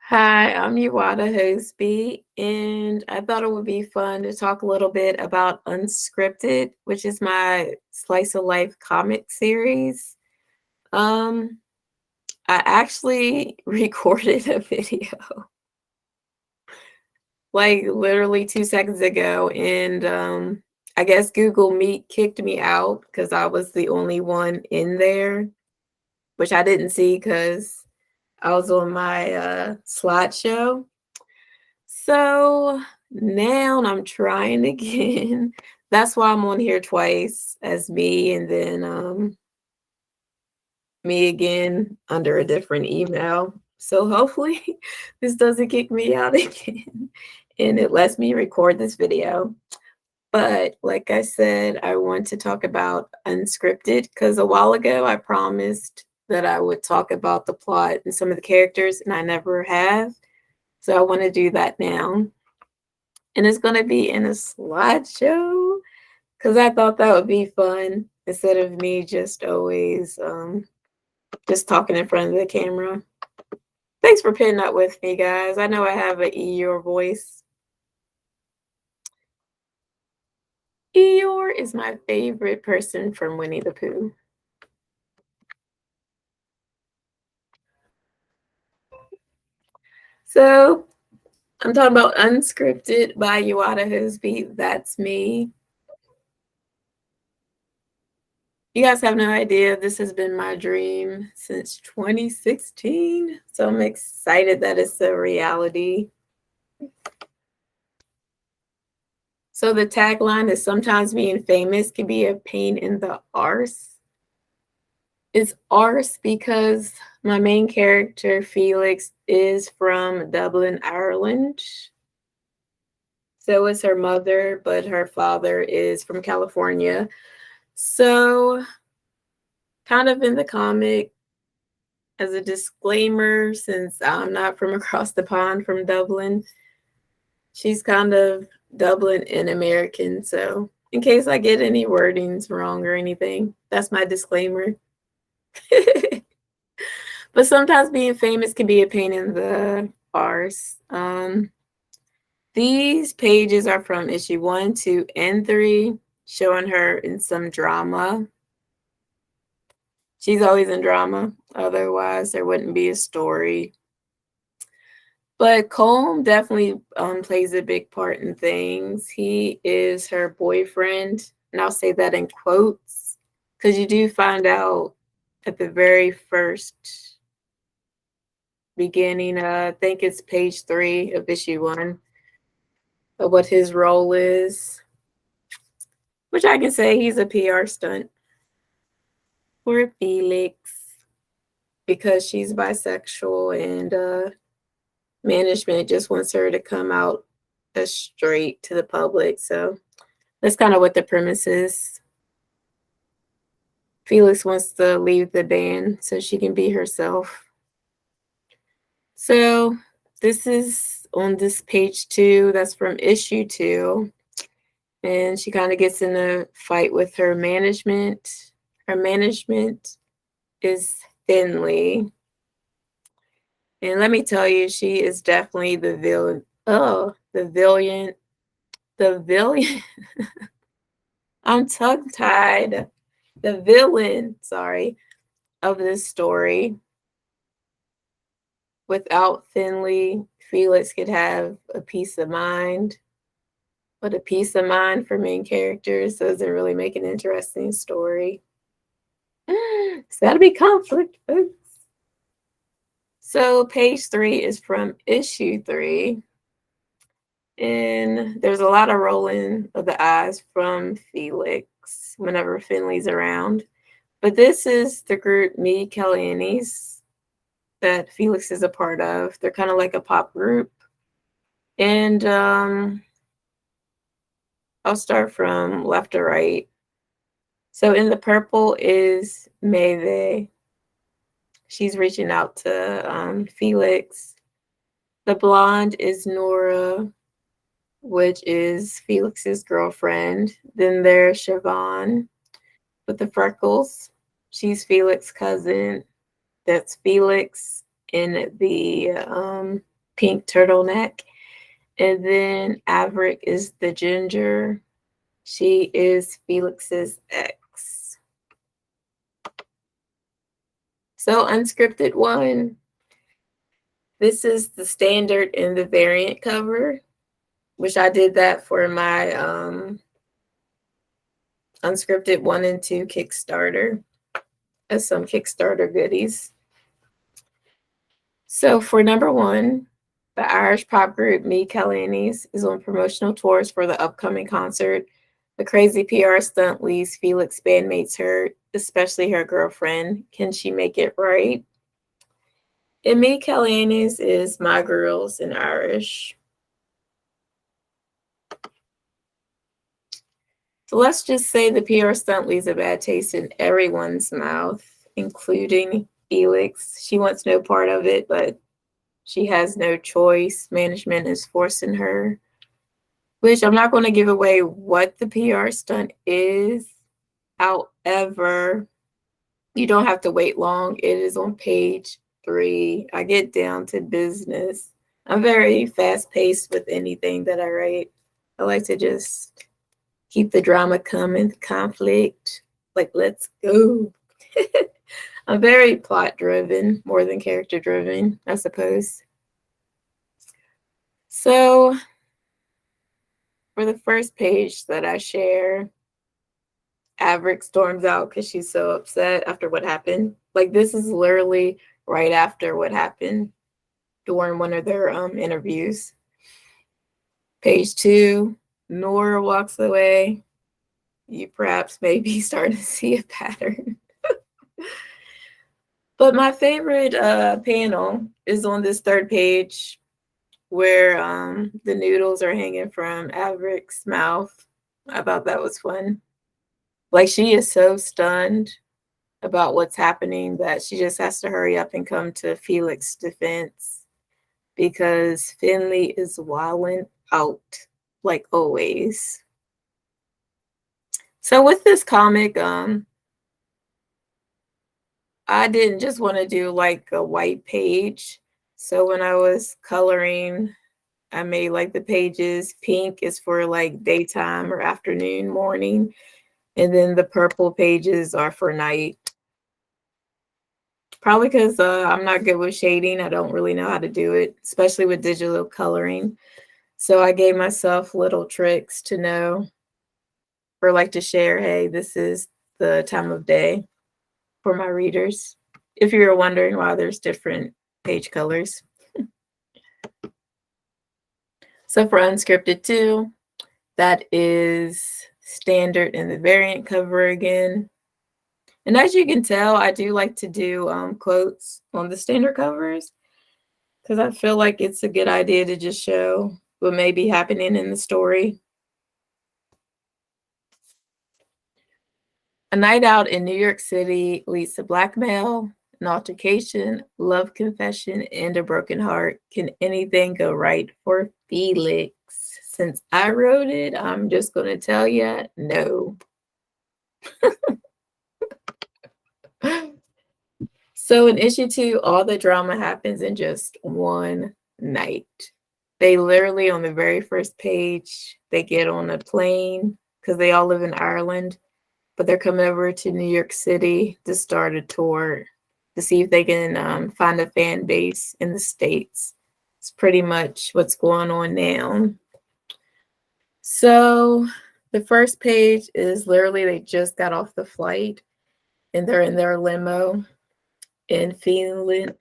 Hi, I'm Yawatta Hosby, and I thought it would be fun to talk a little bit about Unscripted, which is my slice of life comic series. Um, I actually recorded a video like literally 2 seconds ago, and I guess Google Meet kicked me out because I was the only one in there, which I didn't see because I was on my slideshow. So now I'm trying again. That's why I'm on here twice as me and then me again under a different email. So hopefully this doesn't kick me out again and it lets me record this video. But like I said, I want to talk about Unscripted because a while ago I promised that I would talk about the plot and some of the characters, and I never have. So I want to do that now. And it's gonna be in a slideshow because I thought that would be fun instead of me just always just talking in front of the camera. Thanks for putting up with me, guys. I know I have an Eeyore voice. Eeyore is my favorite person from Winnie the Pooh. So I'm talking about Unscripted by Yawatta Hosby. That's me. You guys have no idea. This has been my dream since 2016. So I'm excited that it's a reality. So the tagline is sometimes being famous can be a pain in the arse. It's arse because my main character, Felix, is from Dublin, Ireland. So is her mother, but her father is from California. So, kind of in the comic, as a disclaimer, since I'm not from across the pond from Dublin, she's kind of Dublin and American. So, in case I get any wordings wrong or anything, that's my disclaimer. But sometimes being famous can be a pain in the arse. These pages are from issue 1, 2, and 3, showing her in some drama. She's always in drama, otherwise, there wouldn't be a story. But Colm definitely plays a big part in things. He is her boyfriend, and I'll say that in quotes because you do find out at the very first beginning, I think it's page 3 of issue 1, of what his role is, which I can say he's a PR stunt for Felix because she's bisexual and management just wants her to come out as straight to the public. So that's kind of what the premise is. Felix wants to leave the band so she can be herself. So this is on this page 2. That's from issue 2. And she kind of gets in a fight with her management. Her management is Finley. And let me tell you, she is definitely the villain. Oh, the villain. The villain. I'm tongue tied. The villain, sorry, of this story. Without Finley, Felix could have a peace of mind. But a peace of mind for main characters doesn't really make an interesting story. It's got to be conflict, folks. So page 3 is from issue 3. And there's a lot of rolling of the eyes from Felix whenever Finley's around. But this is the group Me Kellyannies that Felix is a part of. They're kind of like a pop group. And I'll start from left to right. So in the purple is Maeve. She's reaching out to Felix. The blonde is Nora, which is Felix's girlfriend. Then there's Siobhan with the freckles. She's Felix's cousin. That's Felix in the pink turtleneck. And then Averick is the ginger. She is Felix's ex. So Unscripted 1, this is the standard and the variant cover, which I did that for my Unscripted 1 and 2 Kickstarter as some Kickstarter goodies. So for number 1, the Irish pop group Me Calanis is on promotional tours for the upcoming concert. The crazy PR stunt leaves Felix bandmates hurt, especially her girlfriend. Can she make it right? And Me Calanis is My Girls in Irish. So let's just say the PR stunt leaves a bad taste in everyone's mouth, including Felix. She wants no part of it, but she has no choice. Management is forcing her, which I'm not going to give away what the PR stunt is. However, you don't have to wait long. It is on page 3. I get down to business. I'm very fast-paced with anything that I write. I like to just keep the drama coming, conflict. Like, let's go. I'm very plot-driven, more than character-driven, I suppose. So, for the first page that I share, Averick storms out because she's so upset after what happened. Like, this is literally right after what happened during one of their interviews. Page 2, Nora walks away. You perhaps may be starting to see a pattern. But my favorite panel is on this third page where the noodles are hanging from Averick's mouth. I thought that was fun. Like, she is so stunned about what's happening that she just has to hurry up and come to Felix's defense because Finley is wilding out like always. So with this comic, I didn't just want to do like a white page. So when I was coloring, I made like the pages pink is for like daytime or afternoon, morning. And then the purple pages are for night. Probably because I'm not good with shading. I don't really know how to do it, especially with digital coloring. So I gave myself little tricks to know or like to share, hey, this is the time of day for my readers. If you're wondering why there's different page colors. So for Unscripted 2, that is standard in the variant cover again. And as you can tell, I do like to do quotes on the standard covers because I feel like it's a good idea to just show what may be happening in the story. A night out in New York City leads to blackmail, an altercation, love confession, and a broken heart. Can anything go right for Felix? Since I wrote it, I'm just going to tell you, no. So in issue 2, all the drama happens in just one night. They literally, on the very first page, they get on a plane because they all live in Ireland, but they're coming over to New York City to start a tour to see if they can find a fan base in the States. It's pretty much what's going on now. So the first page is literally they just got off the flight and they're in their limo. And Finley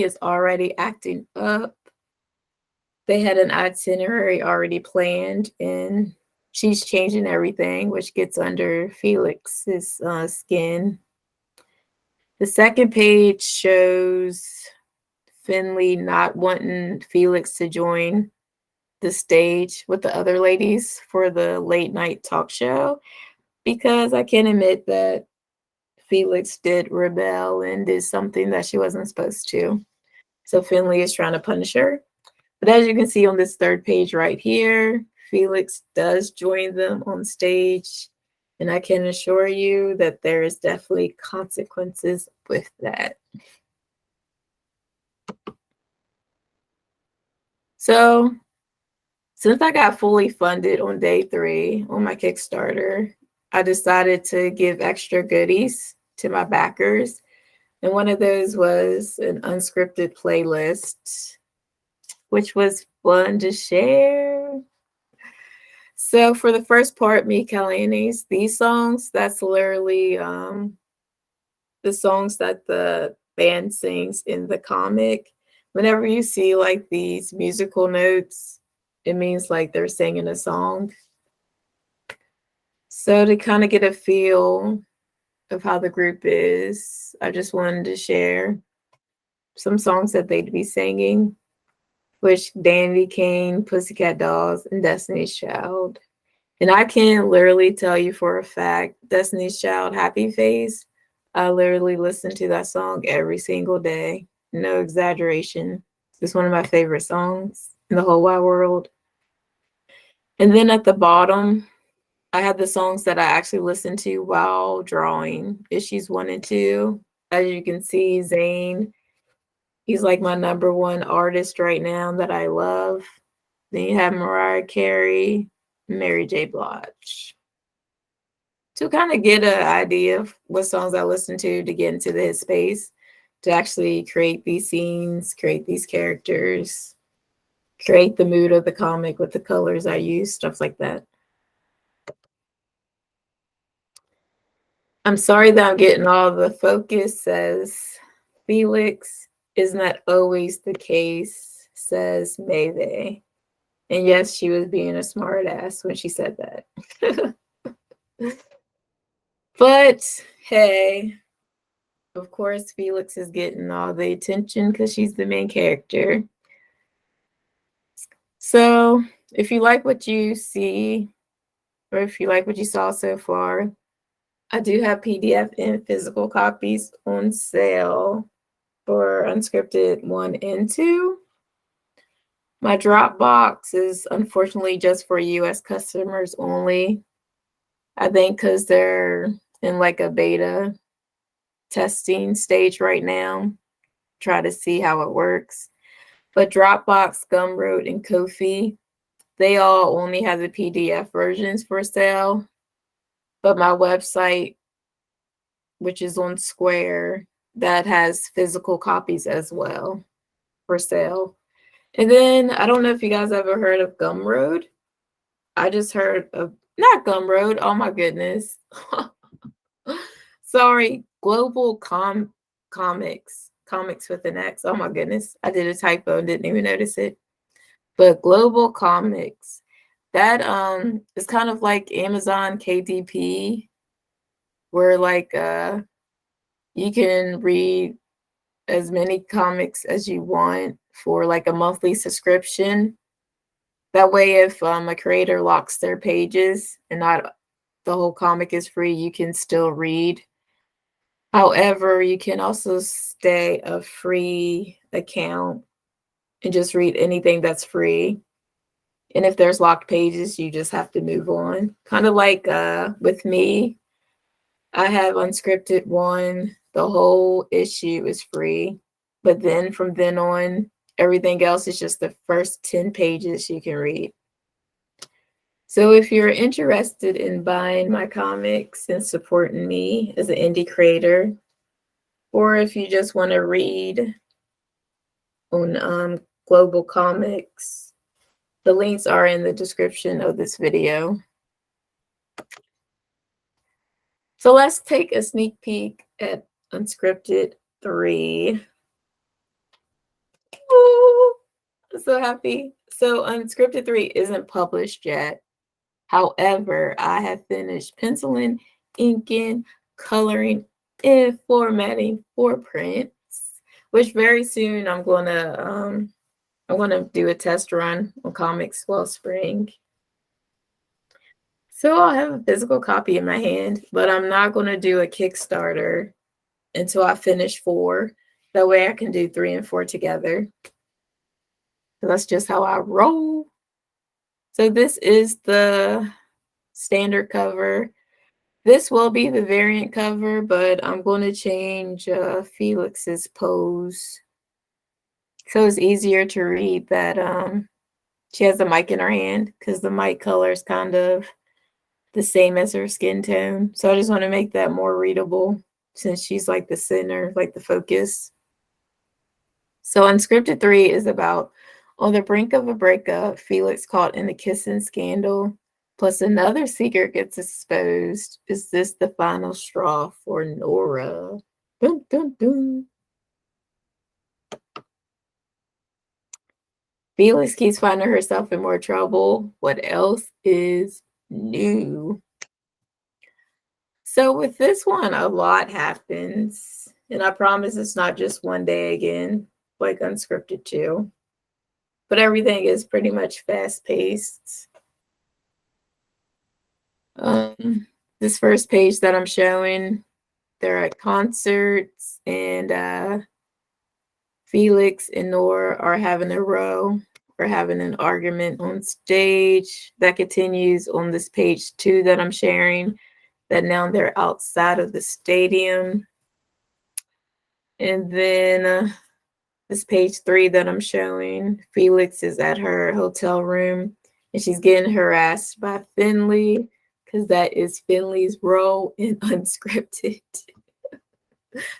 is already acting up. They had an itinerary already planned, and she's changing everything, which gets under Felix's skin. The second page shows Finley not wanting Felix to join the stage with the other ladies for the late night talk show, because I can admit that Felix did rebel and did something that she wasn't supposed to. So Finley is trying to punish her. But as you can see on this third page right here, Felix does join them on stage. And I can assure you that there is definitely consequences with that. So since I got fully funded on day 3 on my Kickstarter, I decided to give extra goodies to my backers. And one of those was an unscripted playlist, which was fun to share. So for the first part, me Kalani's, these songs, that's literally the songs that the band sings in the comic. Whenever you see like these musical notes, it means like they're singing a song. So to kind of get a feel of how the group is, I just wanted to share some songs that they'd be singing, which Dandy Kane, Pussycat Dolls, and Destiny's Child. And I can literally tell you for a fact, Destiny's Child, Happy Face, I literally listen to that song every single day. No exaggeration. It's one of my favorite songs in the whole wide world. And then at the bottom, I have the songs that I actually listen to while drawing, issues 1 and 2. As you can see, Zayn, he's like my #1 artist right now that I love. Then you have Mariah Carey, Mary J. Blige. To kind of get an idea of what songs I listen to get into the headspace, to actually create these scenes, create these characters, create the mood of the comic with the colors I use, stuff like that. I'm sorry that I'm getting all the focus, says Felix. Isn't that always the case, says Mayday. And yes, she was being a smart ass when she said that. But hey, of course, Felix is getting all the attention because she's the main character. So if you like what you see, or if you like what you saw so far, I do have PDF and physical copies on sale for Unscripted 1 and 2. My Dropbox is unfortunately just for US customers only. I think because they're in like a beta testing stage right now, try to see how it works. But Dropbox, Gumroad, and Ko-fi, they all only have the PDF versions for sale. But my website, which is on Square, that has physical copies as well for sale. And then I don't know if you guys ever heard of Gumroad. I just heard of, not Gumroad, oh my goodness. Sorry, Global Comics, comics with an X. Oh my goodness, I did a typo and didn't even notice it. But Global Comics, that is kind of like Amazon KDP, where like you can read as many comics as you want for like a monthly subscription. That way, if a creator locks their pages and not the whole comic is free, you can still read. However, you can also stay a free account and just read anything that's free. And if there's locked pages, you just have to move on. Kind of like with me, I have Unscripted 1. The whole issue is free. But then from then on, everything else is just the first 10 pages you can read. So if you're interested in buying my comics and supporting me as an indie creator, or if you just want to read on Global Comics, the links are in the description of this video. So let's take a sneak peek at Unscripted 3. Ooh, I'm so happy. So Unscripted 3 isn't published yet. However, I have finished penciling, inking, coloring, and formatting for prints, which very soon I'm gonna do a test run on Comics Wellspring. So I'll have a physical copy in my hand, but I'm not gonna do a Kickstarter until I finish 4. That way I can do 3 and 4 together. So that's just how I roll. So this is the standard cover. This will be the variant cover, but I'm going to change Felix's pose so it's easier to read that She has the mic in her hand because the mic color is kind of the same as her skin tone. So I just want to make that more readable since she's like the center, like the focus. So Unscripted 3 is about on the brink of a breakup, Felix caught in a kissing scandal, plus another secret gets exposed. Is this the final straw for Nora? Dun, dun, dun. Felix keeps finding herself in more trouble. What else is new? So with this one, a lot happens. And I promise it's not just one day again, like Unscripted 2. But everything is pretty much fast-paced. This first page that I'm showing, they're at concerts, and Felix and Nora are having a row or having an argument on stage. That continues on this page 2 that I'm sharing, that now they're outside of the stadium. And then this page 3 that I'm showing, Felix is at her hotel room and she's getting harassed by Finley because that is Finley's role in Unscripted.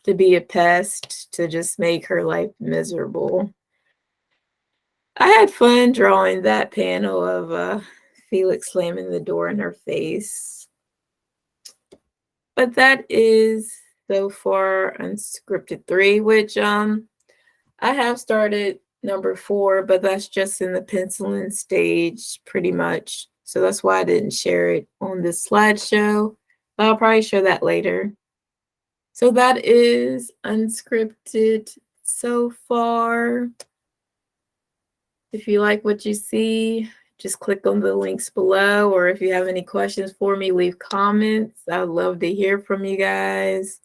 To be a pest, to just make her life miserable. I had fun drawing that panel of Felix slamming the door in her face. But that is so far Unscripted 3, which I have started number 4, but that's just in the penciling stage pretty much. So that's why I didn't share it on this slideshow. But I'll probably show that later. So that is Unscripted so far. If you like what you see, just click on the links below, or if you have any questions for me, leave comments. I'd love to hear from you guys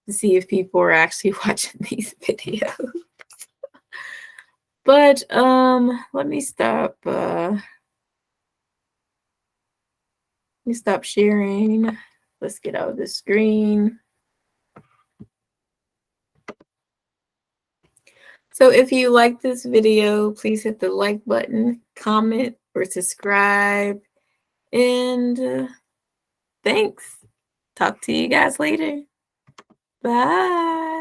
to see if people are actually watching these videos. But let me stop sharing. Let's get out of the screen. So if you like this video, please hit the like button, comment, or subscribe. And thanks. Talk to you guys later. Bye.